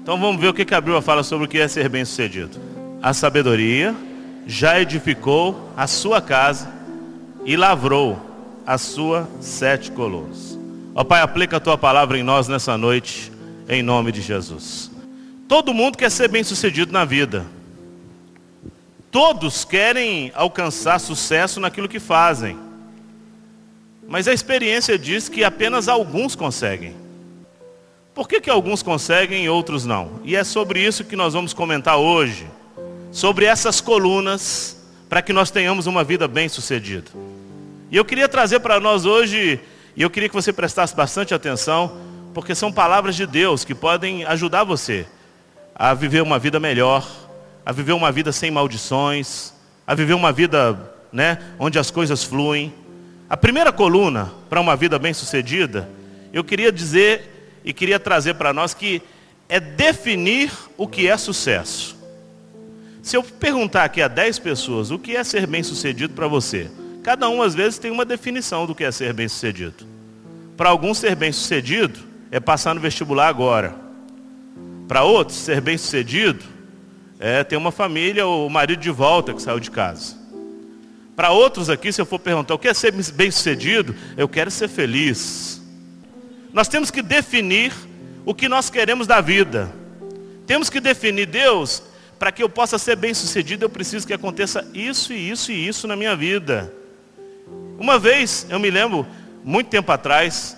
Então vamos ver o que a Bíblia fala sobre o que é ser bem-sucedido. A sabedoria já edificou a sua casa e lavrou as suas 7 colunas. Ó Pai, aplica a tua palavra em nós nessa noite, em nome de Jesus. Todo mundo quer ser bem-sucedido na vida. Todos querem alcançar sucesso naquilo que fazem. Mas a experiência diz que apenas alguns conseguem. Por que alguns conseguem e outros não? E é sobre isso que nós vamos comentar hoje. Sobre essas colunas, para que nós tenhamos uma vida bem-sucedida. E eu queria trazer para nós hoje, e eu queria que você prestasse bastante atenção, porque são palavras de Deus que podem ajudar você a viver uma vida melhor, a viver uma vida sem maldições, a viver uma vida, onde as coisas fluem. A primeira coluna para uma vida bem-sucedida, eu queria dizer e queria trazer para nós que é definir o que é sucesso. Se eu perguntar aqui a 10 pessoas o que é ser bem-sucedido para você, cada um às vezes tem uma definição do que é ser bem-sucedido. Para alguns ser bem-sucedido é passar no vestibular agora. Para outros ser bem-sucedido é ter uma família ou o marido de volta que saiu de casa. Para outros aqui, se eu for perguntar o que é ser bem-sucedido, eu quero ser feliz. Nós temos que definir o que nós queremos da vida. Temos que definir, Deus, para que eu possa ser bem-sucedido, eu preciso que aconteça isso e isso e isso na minha vida. Uma vez, eu me lembro, muito tempo atrás,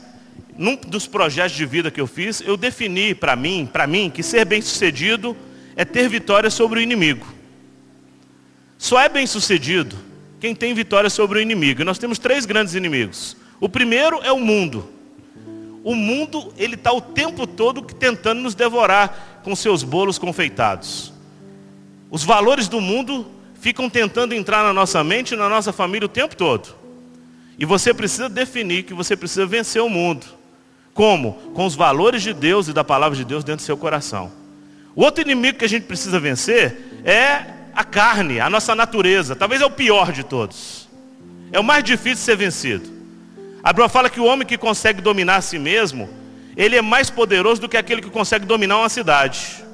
num dos projetos de vida que eu fiz, eu defini para mim, que ser bem-sucedido é ter vitória sobre o inimigo. Só é bem-sucedido quem tem vitória sobre o inimigo. E nós temos 3 grandes inimigos. O primeiro é o mundo. O mundo, ele está o tempo todo tentando nos devorar com seus bolos confeitados. Os valores do mundo ficam tentando entrar na nossa mente e na nossa família o tempo todo. E você precisa definir que você precisa vencer o mundo. Como? Com os valores de Deus e da palavra de Deus dentro do seu coração. O outro inimigo que a gente precisa vencer é a carne, a nossa natureza. Talvez é o pior de todos. É o mais difícil de ser vencido. A Bíblia fala que o homem que consegue dominar a si mesmo, ele é mais poderoso do que aquele que consegue dominar uma cidade.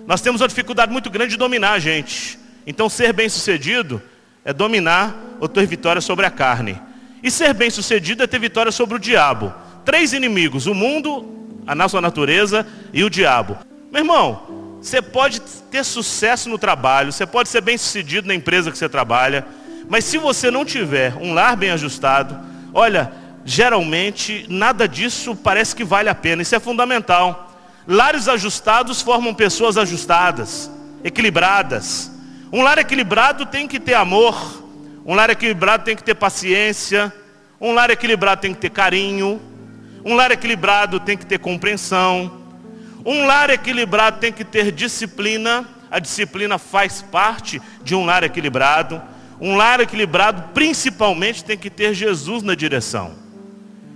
Nós temos uma dificuldade muito grande de dominar a gente. Então ser bem-sucedido é dominar ou ter vitória sobre a carne. E ser bem-sucedido é ter vitória sobre o diabo. 3 inimigos, o mundo, a nossa natureza e o diabo. Meu irmão, você pode ter sucesso no trabalho, você pode ser bem-sucedido na empresa que você trabalha, mas se você não tiver um lar bem ajustado, olha, geralmente nada disso parece que vale a pena. Isso é fundamental. Lares ajustados formam pessoas ajustadas, equilibradas. Um lar equilibrado tem que ter amor, um lar equilibrado tem que ter paciência, um lar equilibrado tem que ter carinho, um lar equilibrado tem que ter compreensão. Um lar equilibrado tem que ter disciplina. A disciplina faz parte de um lar equilibrado. Um lar equilibrado principalmente tem que ter Jesus na direção.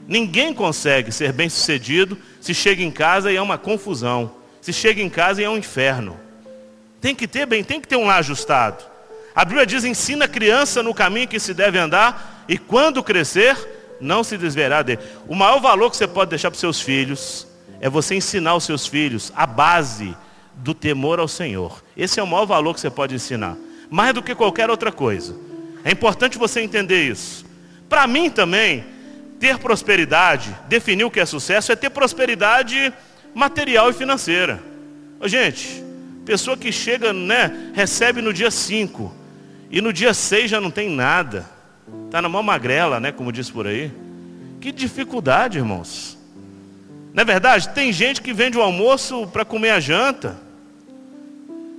Ninguém consegue ser bem-sucedido se chega em casa e é uma confusão. Se chega em casa e é um inferno. Tem que ter um lar ajustado. A Bíblia diz, ensina a criança no caminho que se deve andar e quando crescer, não se desviará dele. O maior valor que você pode deixar para os seus filhos é você ensinar os seus filhos a base do temor ao Senhor. Esse é o maior valor que você pode ensinar. Mais do que qualquer outra coisa. É importante você entender isso. Para mim também, ter prosperidade, definir o que é sucesso, é ter prosperidade material e financeira. Gente, pessoa que chega, recebe no dia 5 e no dia 6 já não tem nada. Está na mão magrela, como diz por aí. Que dificuldade, irmãos. Não é verdade? Tem gente que vende o almoço para comer a janta.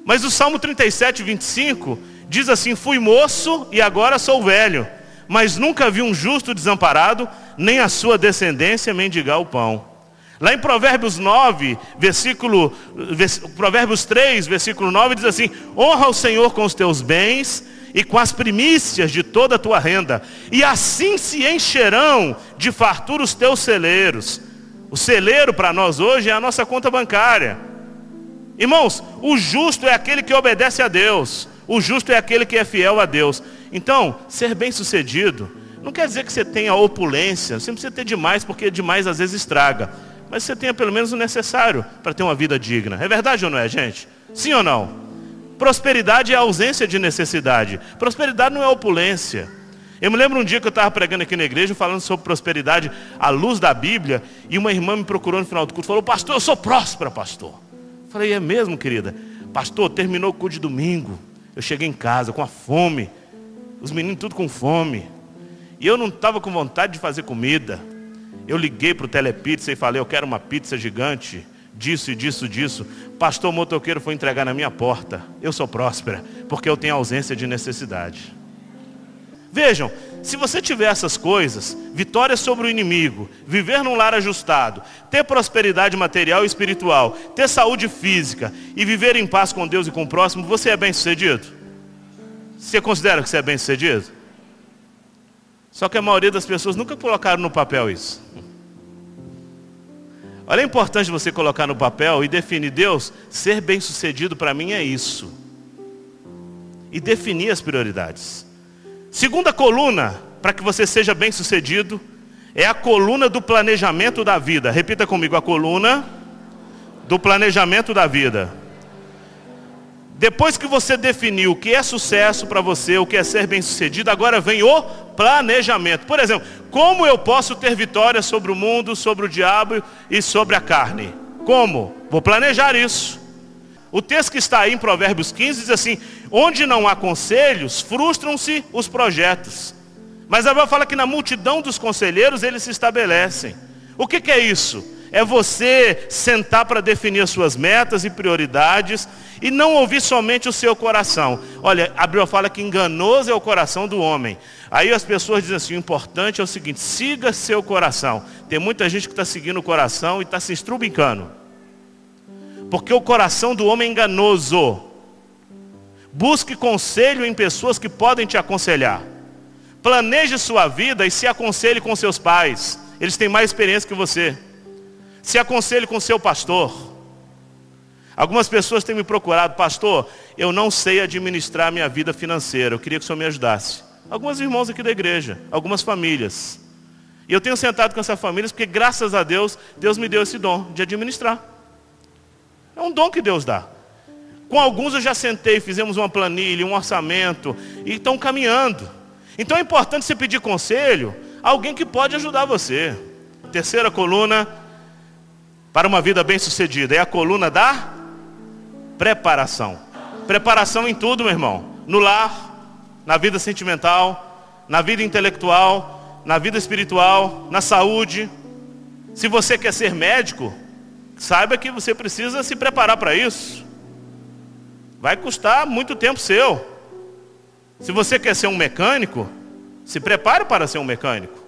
Mas o Salmo 37, 25 diz assim: fui moço e agora sou velho, mas nunca vi um justo desamparado, nem a sua descendência mendigar o pão. Lá em Provérbios 3, versículo 9, diz assim: honra o Senhor com os teus bens e com as primícias de toda a tua renda, e assim se encherão de fartura os teus celeiros. O celeiro para nós hoje é a nossa conta bancária. Irmãos, o justo é aquele que obedece a Deus. O justo é aquele que é fiel a Deus. Então, ser bem-sucedido não quer dizer que você tenha opulência. Você não precisa ter demais, porque demais às vezes estraga. mas você tenha pelo menos o necessário para ter uma vida digna. É verdade ou não é, gente? Sim ou não? Prosperidade é a ausência de necessidade. Prosperidade não é opulência. Eu me lembro um dia que eu estava pregando aqui na igreja, falando sobre prosperidade à luz da Bíblia, e uma irmã me procurou no final do culto, falou: pastor, eu sou próspera, pastor. Eu falei: é mesmo, querida? Pastor, terminou o culto de domingo, eu cheguei em casa com a fome, os meninos tudo com fome, e eu não estava com vontade de fazer comida. Eu liguei para o Telepizza e falei: eu quero uma pizza gigante, disso e disso, disso. Pastor, o motoqueiro foi entregar na minha porta. Eu sou próspera, porque eu tenho ausência de necessidade. Vejam, se você tiver essas coisas, vitória sobre o inimigo, viver num lar ajustado, ter prosperidade material e espiritual, ter saúde física e viver em paz com Deus e com o próximo, você é bem sucedido? Você considera que você é bem sucedido? Só que a maioria das pessoas nunca colocaram no papel isso. Olha, é importante você colocar no papel e definir: Deus, ser bem sucedido para mim é isso. E definir as prioridades. Segunda coluna, para que você seja bem sucedido, é a coluna do planejamento da vida. Repita comigo: a coluna do planejamento da vida. Depois que você definiu o que é sucesso para você, o que é ser bem sucedido, agora vem o planejamento. Por exemplo, como eu posso ter vitória sobre o mundo, sobre o diabo e sobre a carne? Como? Vou planejar isso. O texto que está aí em Provérbios 15 diz assim: onde não há conselhos, frustram-se os projetos. Mas a Bíblia fala que na multidão dos conselheiros eles se estabelecem. O que é isso? É você sentar para definir as suas metas e prioridades e não ouvir somente o seu coração. Olha, a Bíblia fala que enganoso é o coração do homem. Aí as pessoas dizem assim: o importante é o seguinte, siga seu coração. Tem muita gente que está seguindo o coração e está se estrubincando. Porque o coração do homem é enganoso. Busque conselho em pessoas que podem te aconselhar. Planeje sua vida e se aconselhe com seus pais. Eles têm mais experiência que você. Se aconselhe com seu pastor. Algumas pessoas têm me procurado: pastor, eu não sei administrar minha vida financeira, eu queria que o senhor me ajudasse. Alguns irmãos aqui da igreja, algumas famílias. E eu tenho sentado com essas famílias porque, graças a Deus, Deus me deu esse dom de administrar. É um dom que Deus dá. Com alguns eu já sentei, fizemos uma planilha, um orçamento, e estão caminhando. Então é importante você pedir conselho a alguém que pode ajudar você. Terceira coluna para uma vida bem sucedida é a coluna da preparação. Preparação em tudo, meu irmão. No lar, na vida sentimental, na vida intelectual, na vida espiritual, na saúde. Se você quer ser médico, saiba que você precisa se preparar para isso. Vai custar muito tempo seu. Se você quer ser um mecânico, se prepare para ser um mecânico.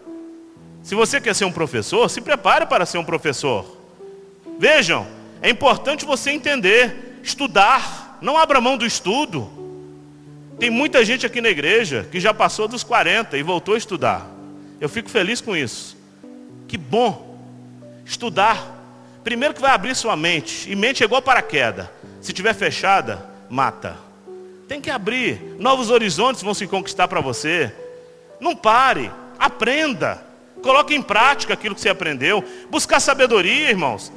Se você quer ser um professor, se prepare para ser um professor. Vejam, é importante você entender, estudar. Não abra mão do estudo. Tem muita gente aqui na igreja que já passou dos 40 e voltou a estudar. Eu fico feliz com isso. Que bom. Estudar. Primeiro que vai abrir sua mente. E mente é igual paraquedas. Se tiver fechada, mata. Tem que abrir. Novos horizontes vão se conquistar para você. Não pare. Aprenda. Coloque em prática aquilo que você aprendeu. Buscar sabedoria, irmãos.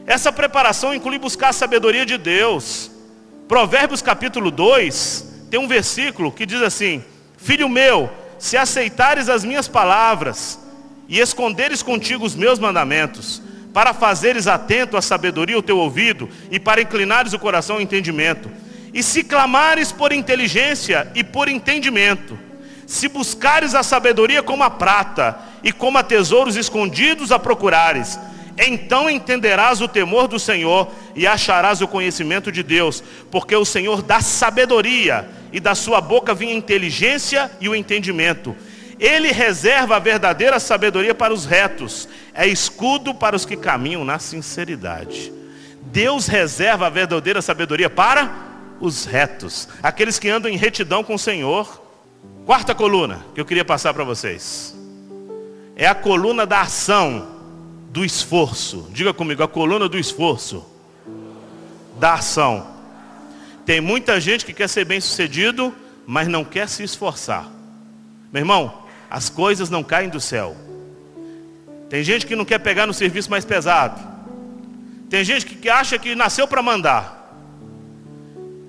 Essa preparação inclui buscar a sabedoria de Deus. Provérbios capítulo 2, tem um versículo que diz assim: filho meu, se aceitares as minhas palavras e esconderes contigo os meus mandamentos, para fazeres atento à sabedoria o teu ouvido e para inclinares o coração ao entendimento, e se clamares por inteligência e por entendimento, se buscares a sabedoria como a prata e como a tesouros escondidos a procurares, então entenderás o temor do Senhor e acharás o conhecimento de Deus, porque o Senhor dá sabedoria e da sua boca vem a inteligência e o entendimento. Ele reserva a verdadeira sabedoria para os retos, é escudo para os que caminham na sinceridade. Deus reserva a verdadeira sabedoria para os retos, aqueles que andam em retidão com o Senhor. Quarta coluna que eu queria passar para vocês é a coluna da ação, do esforço. Diga comigo, a coluna do esforço, da ação. Tem muita gente que quer ser bem sucedido, mas não quer se esforçar. Meu irmão, as coisas não caem do céu. Tem gente que não quer pegar no serviço mais pesado. Tem gente que acha que nasceu para mandar.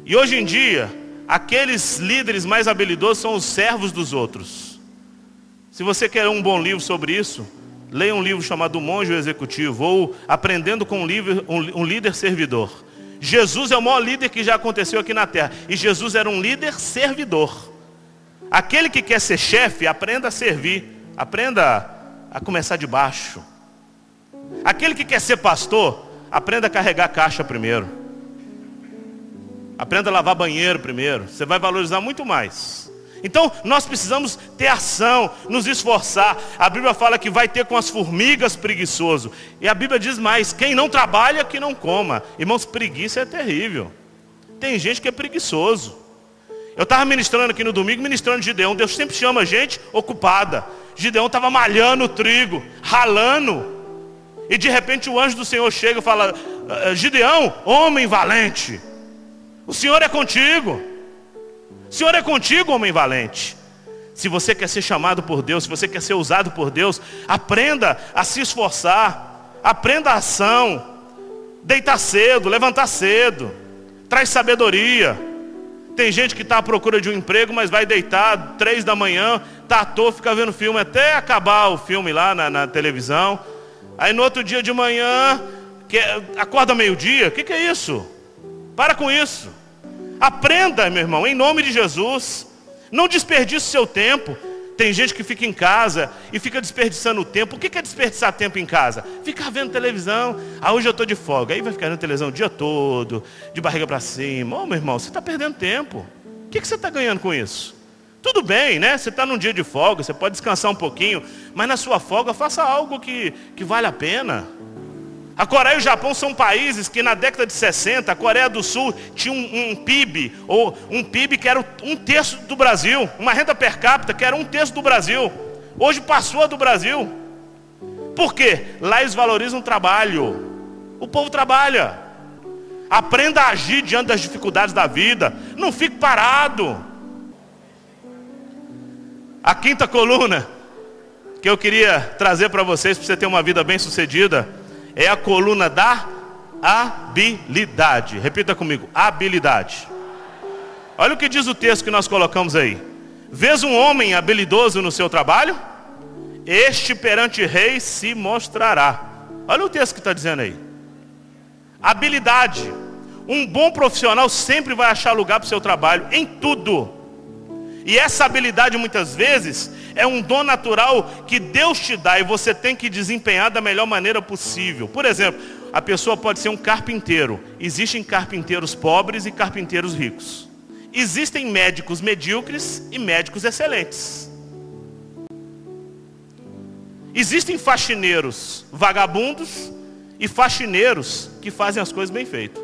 E hoje em dia, aqueles líderes mais habilidosos são os servos dos outros. Se você quer um bom livro sobre isso, leia um livro chamado O Monge e o Executivo, ou Aprendendo com um Líder Servidor. Jesus é o maior líder que já aconteceu aqui na terra. E Jesus era um líder servidor. Aquele que quer ser chefe, aprenda a servir. Aprenda a começar de baixo. Aquele que quer ser pastor, aprenda a carregar a caixa primeiro. Aprenda a lavar banheiro primeiro. Você vai valorizar muito mais. Então, nós precisamos ter ação, nos esforçar. A Bíblia fala que vai ter com as formigas preguiçoso. E a Bíblia diz mais, quem não trabalha, que não coma. Irmãos, preguiça é terrível. Tem gente que é preguiçoso. Eu estava ministrando aqui no domingo, ministrando Gideão. Deus sempre chama gente ocupada. Gideão estava malhando o trigo, ralando. E de repente o anjo do Senhor chega e fala, Gideão, homem valente, o Senhor é contigo. O Senhor é contigo, homem valente. Se você quer ser chamado por Deus, se você quer ser usado por Deus, aprenda a se esforçar. Aprenda a ação. Deitar cedo, levantar cedo. Traz sabedoria. Tem gente que está à procura de um emprego, mas vai deitar 3 da manhã, está à toa, fica vendo filme até acabar o filme lá na televisão. Aí no outro dia de manhã, acorda meio-dia. O que é isso? Para com isso. Aprenda, meu irmão, em nome de Jesus. Não desperdice o seu tempo. Tem gente que fica em casa e fica desperdiçando o tempo. O que é desperdiçar tempo em casa? Ficar vendo televisão. Hoje eu estou de folga. Aí vai ficar vendo televisão o dia todo, de barriga para cima. Meu irmão, você está perdendo tempo. O que você está ganhando com isso? Tudo bem, né? Você está num dia de folga, você pode descansar um pouquinho. Mas na sua folga, faça algo que vale a pena. A Coreia e o Japão são países que na década de 60, a Coreia do Sul tinha um PIB, ou um PIB que era 1/3 do Brasil, uma renda per capita que era 1/3 do Brasil. Hoje passou a do Brasil. Por quê? Lá eles valorizam o trabalho. O povo trabalha. Aprenda a agir diante das dificuldades da vida. Não fique parado. A quinta coluna que eu queria trazer para vocês, para você ter uma vida bem sucedida, é a coluna da habilidade. Repita comigo, habilidade. Olha o que diz o texto que nós colocamos aí. Vês um homem habilidoso no seu trabalho? Este perante reis se mostrará. Olha o texto que está dizendo aí. Habilidade. Um bom profissional sempre vai achar lugar para o seu trabalho, em tudo. E essa habilidade muitas vezes é um dom natural que Deus te dá e você tem que desempenhar da melhor maneira possível. Por exemplo, a pessoa pode ser um carpinteiro. Existem carpinteiros pobres e carpinteiros ricos. Existem médicos medíocres e médicos excelentes. Existem faxineiros vagabundos e faxineiros que fazem as coisas bem feitas.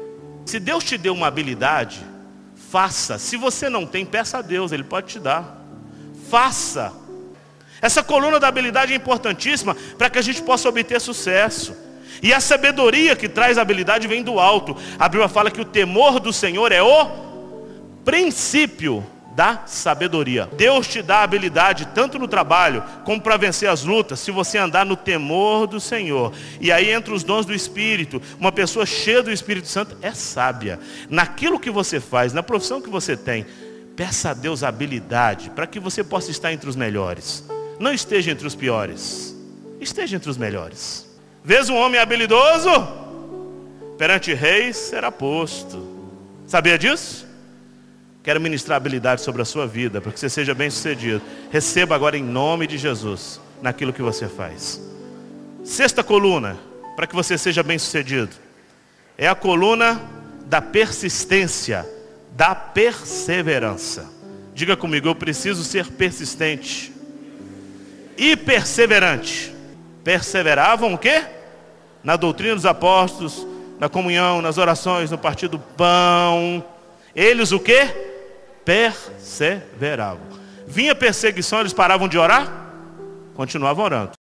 Se Deus te deu uma habilidade, faça. Se você não tem, peça a Deus, Ele pode te dar. Faça. Essa coluna da habilidade é importantíssima para que a gente possa obter sucesso. E a sabedoria que traz a habilidade vem do alto. A Bíblia fala que o temor do Senhor é o princípio da sabedoria. Deus te dá habilidade tanto no trabalho como para vencer as lutas, se você andar no temor do Senhor. E aí entre os dons do Espírito, uma pessoa cheia do Espírito Santo é sábia. Naquilo que você faz, na profissão que você tem, peça a Deus habilidade para que você possa estar entre os melhores. Não esteja entre os piores, esteja entre os melhores. Vês um homem habilidoso? Perante reis será posto. Sabia disso? Quero ministrar habilidade sobre a sua vida, para que você seja bem sucedido. Receba agora em nome de Jesus, naquilo que você faz. Sexta coluna, para que você seja bem sucedido, é a coluna da persistência, da perseverança. Diga comigo, eu preciso ser persistente e perseverante. Perseveravam o quê? Na doutrina dos apóstolos, na comunhão, nas orações, no partir do pão. Eles o quê? Perseveravam. Vinha perseguição, eles paravam de orar? Continuavam orando.